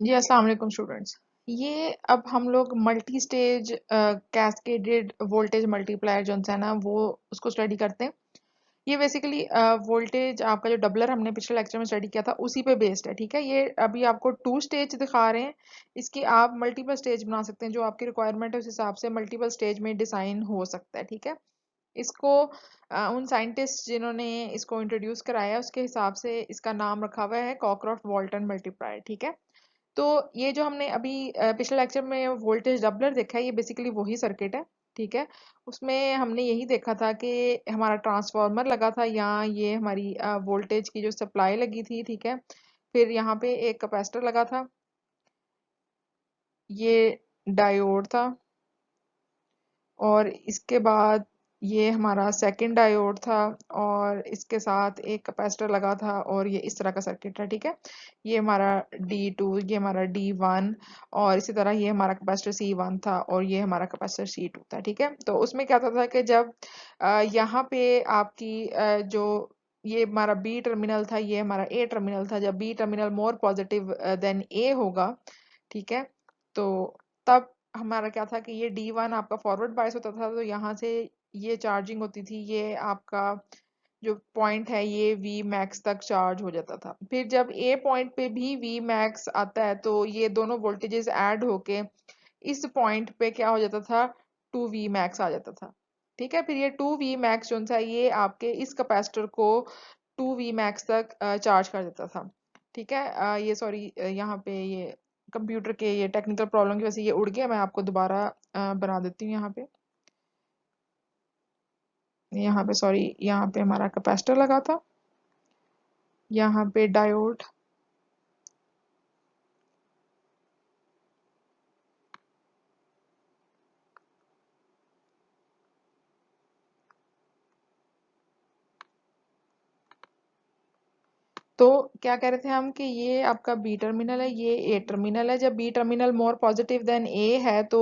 जी, अस्सलाम वालेकुम स्टूडेंट्स। ये अब हम लोग multi stage cascaded voltage multiplier जो है ना वो उसको स्टडी करते हैं। ये बेसिकली वोल्टेज आपका जो डबलर हमने पिछले लेक्चर में स्टडी किया था उसी पे बेस्ड है। ठीक है, ये अभी आपको टू स्टेज दिखा रहे हैं। इसकी आप मल्टीपल स्टेज बना सकते हैं, जो आपकी रिक्वायरमेंट है उस हिसाब से मल्टीपल स्टेज में डिजाइन हो सकता है। ठीक है, इसको उन साइंटिस्ट जिन्होंने इसको इंट्रोड्यूस कराया उसके हिसाब से इसका नाम रखा हुआ है कॉकरॉफ्ट वॉल्टन मल्टीप्लायर। ठीक है, तो ये जो हमने अभी पिछले लेक्चर में वोल्टेज डबलर देखा है, ये बेसिकली वही सर्किट है। ठीक है, उसमें हमने यही देखा था कि हमारा ट्रांसफार्मर लगा था, यहाँ ये हमारी वोल्टेज की जो सप्लाई लगी थी। ठीक है, फिर यहाँ पे एक कैपेसिटर लगा था, ये डायोड था, और इसके बाद ये हमारा सेकंड डायोड था, और इसके साथ एक कैपेसिटर लगा था, और ये इस तरह का सर्किट है। ठीक है, ये हमारा D2, ये हमारा D1, और इसी तरह ये हमारा कैपेसिटर C1 था, और ये हमारा कैपेसिटर C2 था। ठीक है, तो उसमें क्या होता था कि जब यहाँ पे आपकी जो ये हमारा बी टर्मिनल था, ये हमारा ए टर्मिनल था, जब B terminal more positive than A होगा, ठीक है, तो तब हमारा क्या था कि ये D1 आपका फॉरवर्ड बायस होता था, तो यहाँ से ये चार्जिंग होती थी, ये आपका जो पॉइंट है ये V मैक्स तक चार्ज हो जाता था। फिर जब ए पॉइंट पे भी V मैक्स आता है तो ये दोनों वोल्टेजेस ऐड होके इस पॉइंट पे क्या हो जाता था, 2V मैक्स आ जाता था। ठीक है, फिर ये 2V मैक्स जो सा ये आपके इस कैपेसिटर को 2V मैक्स तक चार्ज कर देता था। ठीक है, ये सॉरी, यहाँ पे ये कंप्यूटर के ये टेक्निकल प्रॉब्लम की वजह से ये उड़ गया। मैं आपको दोबारा बना देती हूँ। यहाँ पे सॉरी, यहाँ पे हमारा कैपेसिटर लगा था, यहाँ पे डायोड, तो क्या कह रहे थे हम कि ये आपका बी टर्मिनल है, ये ए टर्मिनल है। जब B terminal more positive than A है तो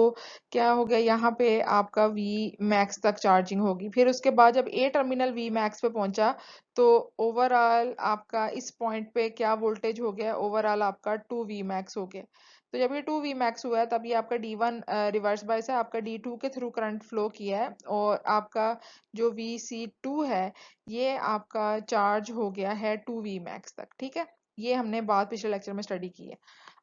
क्या हो गया, यहाँ पे आपका वी मैक्स तक चार्जिंग होगी। फिर उसके बाद जब ए टर्मिनल वी मैक्स पे पहुंचा तो ओवरऑल आपका इस पॉइंट पे क्या वोल्टेज हो गया, ओवरऑल आपका 2V मैक्स हो गया। तो जब ये 2V मैक्स हुआ है तब ये आपका D1 रिवर्स बायस है, आपका D2 के थ्रू करंट फ्लो किया है, और आपका जो VC2 है ये आपका चार्ज हो गया है 2V मैक्स तक। ठीक है, ये हमने बात पिछले लेक्चर में स्टडी की है।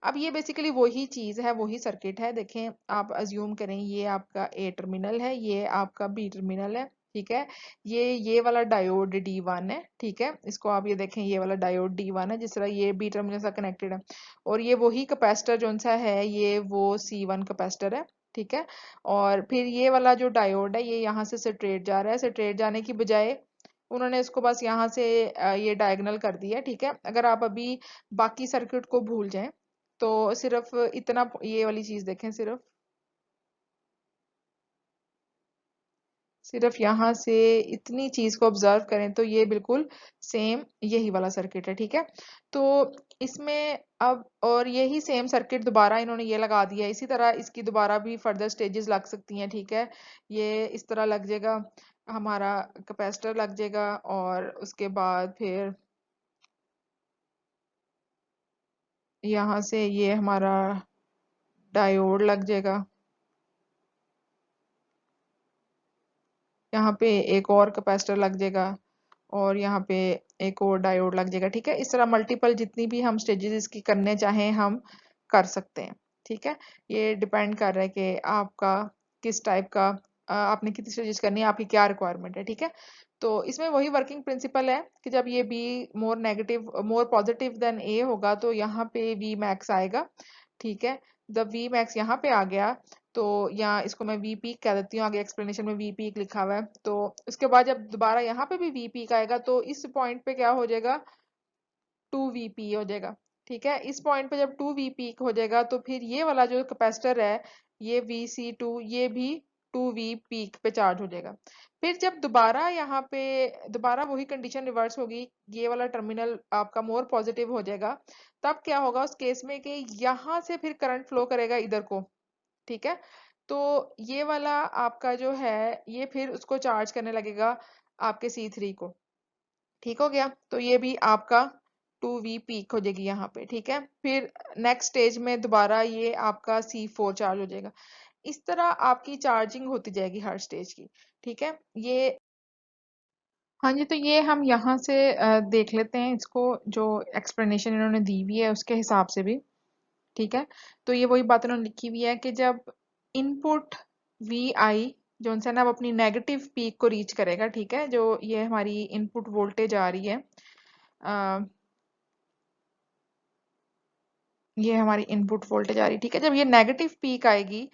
अब ये बेसिकली वही चीज है, वही सर्किट है। देखें, आप अज्यूम करें ये आपका ए टर्मिनल है, ये आपका बी टर्मिनल है। ठीक है, ये वाला डायोड D1 है। ठीक है, इसको आप ये देखें, ये वाला डायोड D1 है, जिस तरह ये बी टर्मिनल से कनेक्टेड है, और ये वही कैपेसिटर जो सा है ये वो C1 कैपेसिटर है। ठीक है, और फिर ये वाला जो डायोड है ये यहाँ से स्ट्रेट जा रहा है, स्ट्रेट जाने की बजाय उन्होंने इसको बस यहाँ से ये डायगोनल कर दिया। ठीक है, अगर आप अभी बाकी सर्किट को भूल जाएं तो सिर्फ इतना ये वाली चीज देखें, सिर्फ यहाँ से इतनी चीज को ऑब्जर्व करें तो ये बिल्कुल सेम यही वाला सर्किट है। ठीक है, तो इसमें अब और यही सेम सर्किट दोबारा इन्होंने ये लगा दिया, इसी तरह इसकी दोबारा भी फर्दर स्टेजेस लग सकती हैं। ठीक है, ये इस तरह लग जाएगा, हमारा कैपेसिटर लग जाएगा, और उसके बाद फिर यहाँ से ये हमारा डायोड लग जाएगा, यहाँ पे एक और कैपेसिटर लग जाएगा, और यहाँ पे एक और डायोड लग जाएगा। ठीक है, इस तरह मल्टीपल जितनी भी हम स्टेजेस इसकी करने चाहें हम कर सकते हैं। ठीक है, ये डिपेंड कर रहा है कि आपका किस टाइप का आपने कितनी स्टेजेस करनी है, आपकी क्या रिक्वायरमेंट है। ठीक है, तो इसमें वही वर्किंग प्रिंसिपल है कि जब ये be more positive than A होगा तो यहाँ पे वी मैक्स आएगा। ठीक है, जब वी मैक्स यहाँ पे आ गया तो यहाँ इसको मैं वी पीक कह देती हूँ, आगे एक्सप्लेनेशन में वी पीक लिखा हुआ है। तो उसके बाद जब दोबारा यहाँ पे भी वी पीक आएगा तो इस पॉइंट पे क्या हो जाएगा, 2 VP हो जाएगा। ठीक है, इस पॉइंट पे जब 2 VP हो जाएगा तो फिर ये वाला जो कैपेसिटर है ये VC2 ये भी 2 V पीक पे चार्ज हो जाएगा। फिर जब दोबारा यहाँ पे दोबारा वही कंडीशन रिवर्स होगी, ये वाला टर्मिनल आपका मोर पॉजिटिव हो जाएगा, तब क्या होगा उस केस में कि यहाँ से फिर करंट फ्लो करेगा इधर को। ठीक है, तो ये वाला आपका जो है ये फिर उसको चार्ज करने लगेगा आपके C3 को। ठीक हो गया, तो ये भी आपका 2v पीक हो जाएगी यहाँ पे, ठीक है। फिर नेक्स्ट स्टेज में दोबारा ये आपका C4 चार्ज हो जाएगा। इस तरह आपकी चार्जिंग होती जाएगी हर स्टेज की, ठीक है। ये हाँ जी, तो ये हम यहाँ से देख लेते हैं इसको, जो एक्सप्लेनेशन इन्होंने दी हुई है उसके हिसाब से भी, ठीक है। तो ये वही बात उन्होंने लिखी हुई है कि जब इनपुट वी आई जो उनसे ना, वो अपनी नेगेटिव पीक को रीच करेगा, ठीक है। जो ये हमारी इनपुट वोल्टेज आ रही है, अ, ये हमारी इनपुट वोल्टेज आ रही है, ठीक है। जब ये नेगेटिव पीक आएगी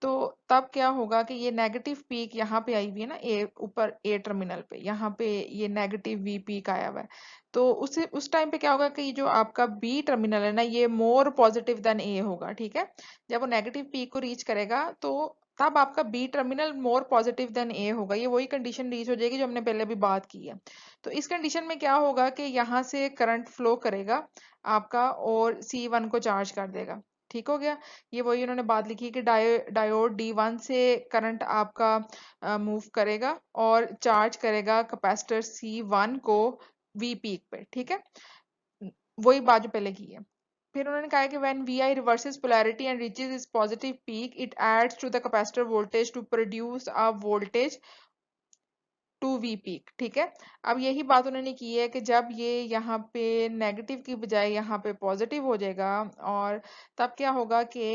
तो तब क्या होगा कि ये नेगेटिव पीक यहाँ पे आई हुई है ना, ए ऊपर ए टर्मिनल पे, यहाँ पे ये नेगेटिव वी पीक आया हुआ है। तो उस टाइम पे क्या होगा कि जो आपका बी टर्मिनल है ना, ये मोर पॉजिटिव देन ए होगा, ठीक है। जब वो नेगेटिव पीक को रीच करेगा तो तब आपका B terminal more positive than A होगा। ये वही कंडीशन रीच हो जाएगी जो हमने पहले भी बात की है। तो इस कंडीशन में क्या होगा कि यहाँ से करंट फ्लो करेगा आपका और C1 को चार्ज कर देगा, ठीक हो गया। ये वही उन्होंने बात लिखी कि डायोड D1 से करंट आपका मूव करेगा और चार्ज करेगा कैपेसिटर C1 को V पीक पे, ठीक है। वही बात जो पहले की है। फिर उन्होंने कहा है कि when Vi reverses polarity and reaches its positive peak, it adds to the capacitor voltage to produce a voltage 2v peak, ठीक है। अब यही बात उन्होंने की है कि जब ये यहाँ पे नेगेटिव की बजाय यहाँ पे पॉजिटिव हो जाएगा, और तब क्या होगा कि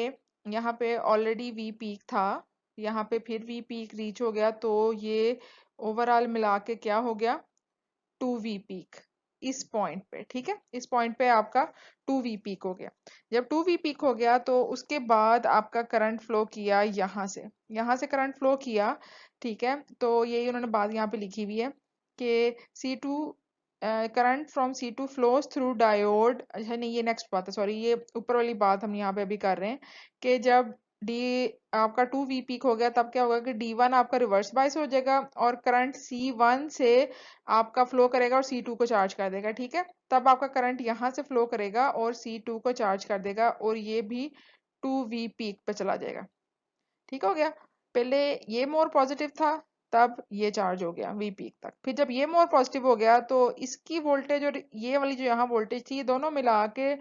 यहाँ पे ऑलरेडी वी पीक था, यहाँ पे फिर वी पीक रीच हो गया, तो ये ओवरऑल मिला के क्या हो गया, 2v पीक इस पॉइंट पे, ठीक है। इस पॉइंट पे आपका 2v पीक हो गया। जब 2v पीक हो गया तो उसके बाद आपका करंट फ्लो किया यहाँ से करंट फ्लो किया, ठीक है। तो यही उन्होंने बात यहाँ पे लिखी हुई है कि C2 current from C2 flows through diode, अच्छा नहीं, ये नेक्स्ट बात है, सॉरी, ये ऊपर वाली बात हम यहाँ पे अभी कर रहे हैं कि जब डी आपका 2v पीक हो गया तब क्या होगा कि D1 आपका रिवर्स बायस हो जाएगा और करंट C1 से आपका फ्लो करेगा और C2 को चार्ज कर देगा, ठीक है। तब आपका करंट यहाँ से फ्लो करेगा और C2 को चार्ज कर देगा और ये भी 2v पीक पे चला जाएगा, ठीक हो गया। पहले ये मोर पॉजिटिव था, तब ये चार्ज हो गया वी पीक तक। फिर जब ये मोर पॉजिटिव हो गया तो इसकी वोल्टेज और ये वाली जो यहाँ वोल्टेज थी, ये दोनों मिला के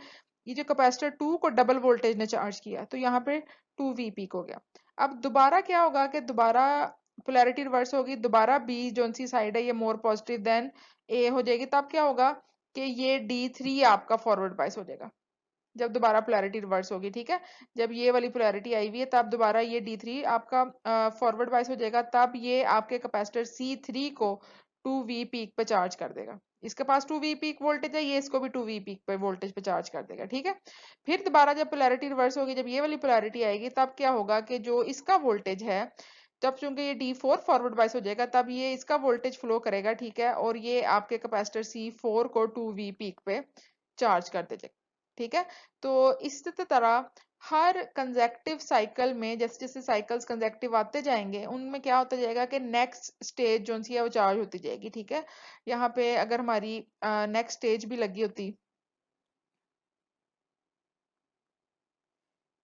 ये जो कैपेसिटर 2 को डबल वोल्टेज ने चार्ज किया, तो यहाँ पे 2v पीक हो गया। अब दोबारा क्या होगा कि दोबारा पोलैरिटी रिवर्स होगी, दोबारा बी जोन सी साइड है ये मोर पॉजिटिव देन ए हो जाएगी। तब क्या होगा कि ये D3 आपका फॉरवर्ड बायस हो जाएगा जब दोबारा पोलैरिटी रिवर्स होगी, ठीक है। जब ये वाली पोलैरिटी आई हुई है तब दोबारा ये D3 आपका फॉरवर्ड बायस हो जाएगा, तब ये आपके कैपेसिटर C3 को 2v पीक पे चार्ज कर देगा। इसके पास 2v पीक वोल्टेज है, ये इसको भी 2v पीक पे वोल्टेज पे चार्ज कर देगा, ठीक है। फिर दोबारा जब पोलैरिटी रिवर्स होगी, जब ये वाली पोलैरिटी आएगी, तब क्या होगा कि जो इसका वोल्टेज है, तब चूंकि ये D4 फॉरवर्ड बायस हो जाएगा, तब ये इसका वोल्टेज फ्लो करेगा, ठीक है। और ये आपके कैपेसिटर C4 को 2v पीक पे चार्ज कर देगा, ठीक है। तो इसी तरह हर कंजेक्टिव साइकिल में जैसे जैसे साइकिल्स कंजेक्टिव आते जाएंगे, उनमें क्या होता जाएगा कि नेक्स्ट स्टेज जो सी है वो चार्ज होती जाएगी, ठीक है। यहाँ पे अगर हमारी नेक्स्ट स्टेज भी लगी होती,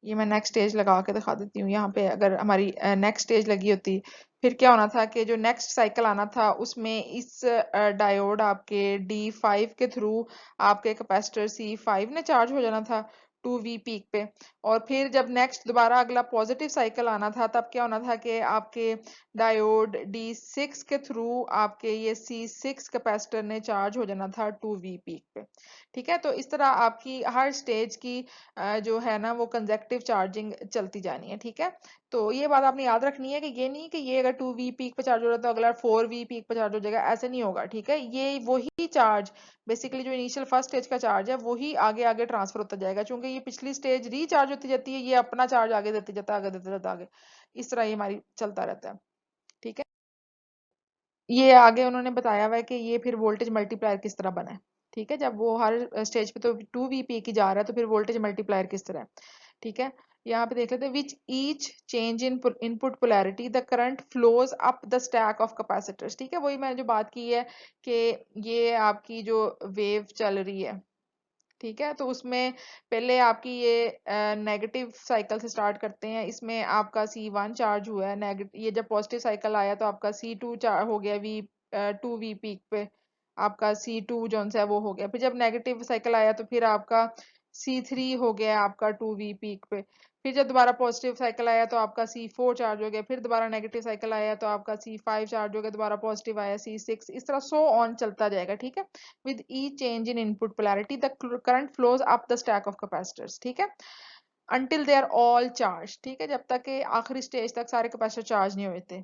ये मैं नेक्स्ट स्टेज लगा के दिखा देती हूँ। यहाँ पे अगर हमारी नेक्स्ट स्टेज लगी होती, फिर क्या होना था कि जो नेक्स्ट साइकिल आना था उसमें इस डायोड आपके D5 के थ्रू आपके कैपेसिटर C5 ने चार्ज हो जाना था 2v पीक पे। और फिर जब नेक्स्ट दोबारा अगला पॉजिटिव साइकिल आना था, तब क्या होना था कि आपके डायोड D6 के थ्रू आपके ये C6 कैपेसिटर ने चार्ज हो जाना था 2v पीक पे, ठीक है। तो इस तरह आपकी हर स्टेज की जो है ना वो कंजेक्टिव चार्जिंग चलती जानी है, ठीक है। तो ये बात आपने याद रखनी है कि ये नहीं कि ये अगर 2v पीक पे चार्ज हो रहा है तो अगला 4v पीक पे चार्ज हो जाएगा, ऐसे नहीं होगा, ठीक है। ये वही चार्ज बेसिकली जो इनिशियल फर्स्ट स्टेज का चार्ज है वही आगे आगे ट्रांसफर होता जाएगा, क्योंकि ये पिछली स्टेज रिचार्ज होती जाती है, ये अपना चार्ज आगे देते जाता है, आगे देते जाता है आगे। इस तरह ये हमारी चलता रहता है, ठीक है। ये आगे उन्होंने बताया हुआ है कि ये फिर वोल्टेज मल्टीप्लायर किस तरह बना है, ठीक है। जब वो हर स्टेज पे तो 2v पी की जा रहा है, तो फिर वोल्टेज मल्टीप्लायर किस तरह है, ठीक है। यहाँ पे देख लेते हैं, which each change in input polarity the current flows up the stack of capacitors, ठीक है। वही मैंने जो बात की है कि ये आपकी जो वेव चल रही है, ठीक है। तो उसमें पहले आपकी ये नेगेटिव साइकिल से स्टार्ट करते हैं, इसमें आपका C1 चार्ज हुआ है, नेगेटिव ये जब पॉजिटिव साइकिल आया तो आपका C2 चार्ज हो गया V 2v पीक पे, आपका C2 जो सा है वो हो गया। फिर जब नेगेटिव साइकिल आया तो फिर आपका C3 हो गया आपका 2v पीक पे। फिर जब दोबारा पॉजिटिव साइकिल आया तो आपका C4 चार्ज हो गया। फिर दोबारा नेगेटिव साइकिल आया तो आपका C5 चार्ज हो गया। दोबारा पॉजिटिव आया C6, इस तरह सो ऑन चलता जाएगा। ठीक है, with each change in input polarity the current flows up the stack of capacitors. ठीक है, until they are all charged। ठीक है, जब तक कि आखिरी स्टेज तक सारे कैपेसिटर चार्ज नहीं हुए थे।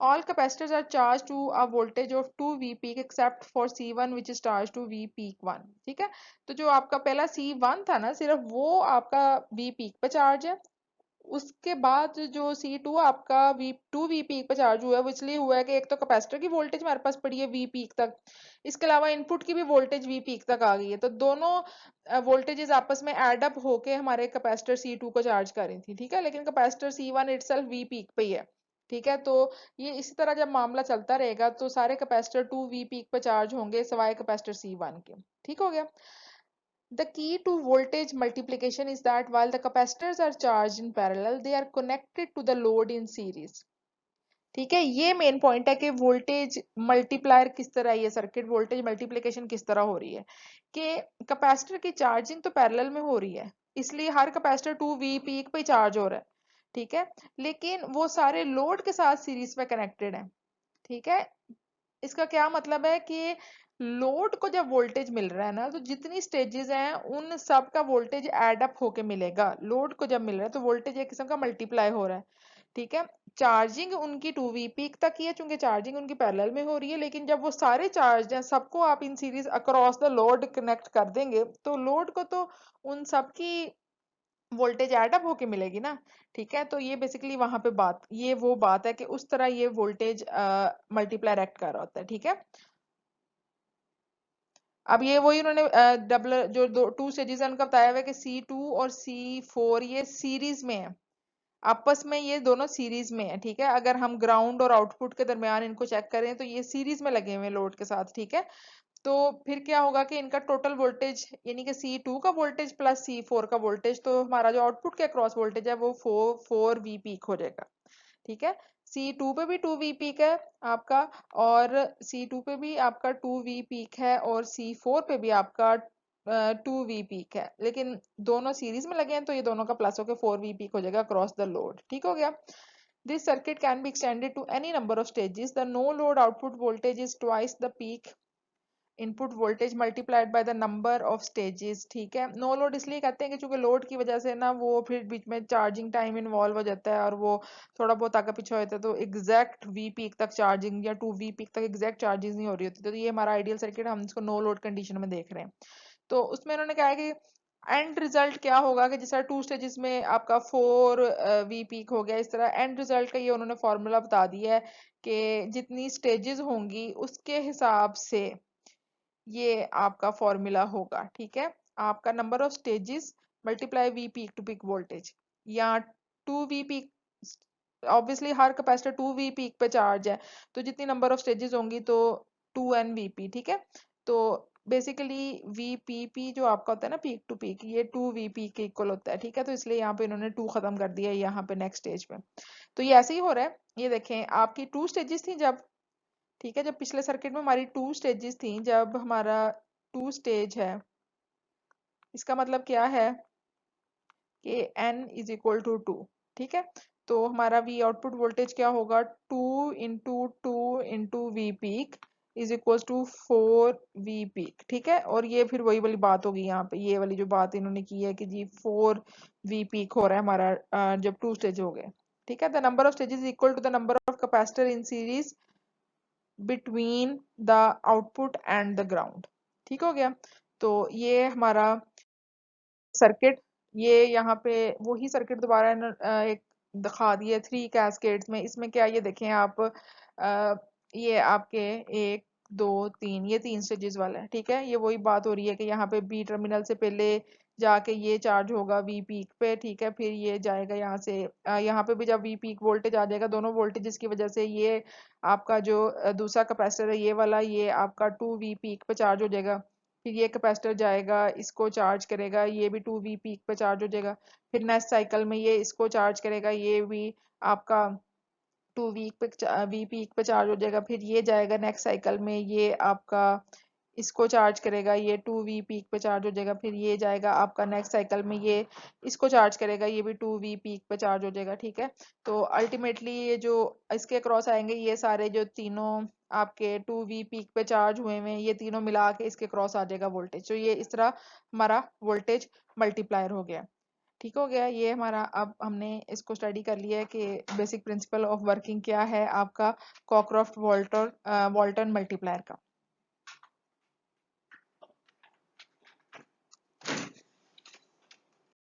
All capacitors are charged to a voltage of 2V peak except for C1 which is charged to V peak 1। ठीक है, तो जो आपका पहला C1 था ना, सिर्फ वो आपका V peak पे चार्ज है। उसके बाद जो C2 आपका V पीक पे चार्ज हुआ है, वो इसलिए हुआ है कि एक तो कैपेसिटर की वोल्टेज हमारे पास पड़ी है V पीक तक, इसके अलावा इनपुट की भी वोल्टेज V पीक तक आ गई है। तो दोनों वोल्टेजेस आपस में एड अप होके हमारे कैपेसिटर C2 को चार्ज कर रही थी। ठीक है, लेकिन capacitor C1 itself V peak पे ही है। ठीक है, तो ये इसी तरह जब मामला चलता रहेगा तो सारे कैपेसिटर 2V पीक पे चार्ज होंगे सिवाय कैपेसिटर C1 के। ठीक हो गया। The key to voltage multiplication is that while the capacitors are charged in parallel, they are connected to the load in series। ठीक है, ये मेन पॉइंट है कि वोल्टेज मल्टीप्लायर किस तरह, ये सर्किट वोल्टेज मल्टीप्लिकेशन किस तरह हो रही है कि कैपेसिटर की चार्जिंग तो पैरेलल में हो रही है, इसलिए हर कैपेसिटर 2V पीक पे चार्ज हो रहा है। ठीक है, लेकिन वो सारे लोड के साथ सीरीज में कनेक्टेड है। ठीक है, इसका क्या मतलब है कि लोड को जब वोल्टेज मिल रहा है ना, तो जितनी स्टेजेस हैं उन सब का वोल्टेज एड अप होके मिलेगा। लोड को जब मिल रहा है तो वोल्टेज एक किस्म का मल्टीप्लाई हो रहा है। ठीक है, चार्जिंग उनकी 2V पीक तक ही है, चूंकि चार्जिंग उनकी पैरेलल में हो रही है, लेकिन जब वो सारे चार्ज हैं सबको आप in series across the load connect कर देंगे तो लोड को तो उन सब की वोल्टेज एड अप होके मिलेगी ना। ठीक है, तो ये बेसिकली वहां पे बात, ये वो बात है कि उस तरह ये वोल्टेज मल्टीप्लायर एक्ट कर रहा होता है। ठीक है, अब ये वही उन्होंने डबल जो दो टू स्टेजेस है उनका बताया हुआ है कि C2 और C4 ये सीरीज में है, आपस में ये दोनों सीरीज में है। ठीक है, अगर हम ग्राउंड और आउटपुट के दरमियान इनको चेक करें तो ये सीरीज में लगे हुए हैं लोड के साथ। ठीक है, तो फिर क्या होगा कि इनका टोटल वोल्टेज यानी कि C2 का वोल्टेज प्लस C4 का वोल्टेज, तो हमारा जो आउटपुट के अक्रॉस वोल्टेज है वो 4V पीक हो जाएगा। ठीक है, C2 पे भी 2V पीक है आपका, और C2 पे भी आपका 2V पीक है, और C4 पे भी आपका 2V पीक है, लेकिन दोनों सीरीज में लगे हैं तो ये दोनों का प्लस होकर 4V पीक हो जाएगा अक्रॉस द लोड। ठीक हो गया। This circuit can be extended to any number of stages. The no load output voltage is twice the peak input voltage multiplied by the number of stages. ठीक है, no load इसलिए कहते हैं कि चूंकि लोड की वजह से ना वो फिर बीच में चार्जिंग टाइम इन्वॉल्व हो जाता है और वो थोड़ा बहुत आगे पीछे हो जाता है, तो एग्जैक्ट V पीक तक चार्जिंग या 2V पीक तक एग्जैक्ट चार्जिंग नहीं हो रही होती। तो ये हमारा आइडियल सर्किट, हम इसको नो लोड कंडीशन में देख रहे हैं। तो उसमें उन्होंने कहा है कि एंड रिजल्ट क्या होगा कि जिस तरह टू स्टेजेस में आपका 4V पीक हो गया, इस तरह एंड रिजल्ट का ये उन्होंने फॉर्मूला बता दिया है कि जितनी स्टेजेस होंगी उसके हिसाब से ये आपका फॉर्मूला होगा। ठीक है, आपका number of stages multiply V peak to peak voltage, या 2V पीक, ऑब्वियसली हर कैपेसिटर 2V पीक पे चार्ज है, तो जितनी नंबर ऑफ स्टेजेस होंगी तो 2NVP। ठीक है, तो बेसिकली VPP जो आपका होता है ना पीक टू पीक, ये 2VP के इक्वल होता है। ठीक है, तो इसलिए यहाँ पे इन्होंने 2 खत्म कर दिया है यहाँ पे नेक्स्ट स्टेज पे। तो ये ऐसे ही हो रहा है, ये देखें आपकी 2 स्टेजेस थी जब, ठीक है, जब पिछले सर्किट में हमारी 2 स्टेजेस थी, जब हमारा 2 स्टेज है, इसका मतलब क्या है कि n इज इक्वल टू 2। ठीक है, तो हमारा V आउटपुट वोल्टेज क्या होगा, 2 V peak is equal to 4V peak. ठीक है, और ये फिर वही वाली बात होगी यहाँ पे, ये वाली जो बात इन्होंने की है कि जी 4V पीक हो रहा है हमारा जब 2 स्टेज हो गए। ठीक है, the number of stages equal to the number of capacitor in series between the output and the ground. ठीक हो गया, तो ये हमारा सर्किट, ये यहाँ पे वही सर्किट दोबारा एक दिखा दिए 3 कैस्केड्स में। इसमें क्या, ये देखें आप, ये आपके 1 2 3, ये 3 स्टेजेस वाला है। ठीक है, ये वही बात हो रही है कि यहाँ पे बी टर्मिनल से पहले जाके ये चार्ज होगा V पीक पे। ठीक है, फिर ये जाएगा यहाँ से, यहाँ पे भी जब V पीक वोल्टेज आ जाएगा, दोनों वोल्टेजेस की वजह से ये आपका जो दूसरा कैपेसिटर है ये वाला, ये आपका 2V पीक पे चार्ज हो जाएगा। फिर ये कैपेसिटर जाएगा, इसको चार्ज करेगा, ये भी 2V पीक पे चार्ज हो जाएगा। फिर नेक्स्ट साइकिल में ये इसको चार्ज करेगा, ये भी आपका टू वी पीक पे चार्ज हो जाएगा, फिर ये जाएगा नेक्स्ट साइकिल में, ये आपका इसको चार्ज करेगा, ये टू वी पीक पे चार्ज हो जाएगा, फिर ये जाएगा आपका नेक्स्ट साइकिल में, ये इसको चार्ज करेगा, ये भी टू वी पीक पे चार्ज हो जाएगा। ठीक है, तो अल्टीमेटली ये जो इसके क्रॉस आएंगे, ये सारे जो तीनों आपके टू वी पीक पे चार्ज हुए हैं, ये तीनों मिला के इसके क्रॉस आ जाएगा वोल्टेज। तो ये इस तरह हमारा वोल्टेज मल्टीप्लायर हो गया। ठीक हो गया ये हमारा। अब हमने इसको स्टडी कर लिया है कि बेसिक प्रिंसिपल ऑफ वर्किंग क्या है आपका कॉकरॉफ्ट वॉल्टन मल्टीप्लायर का।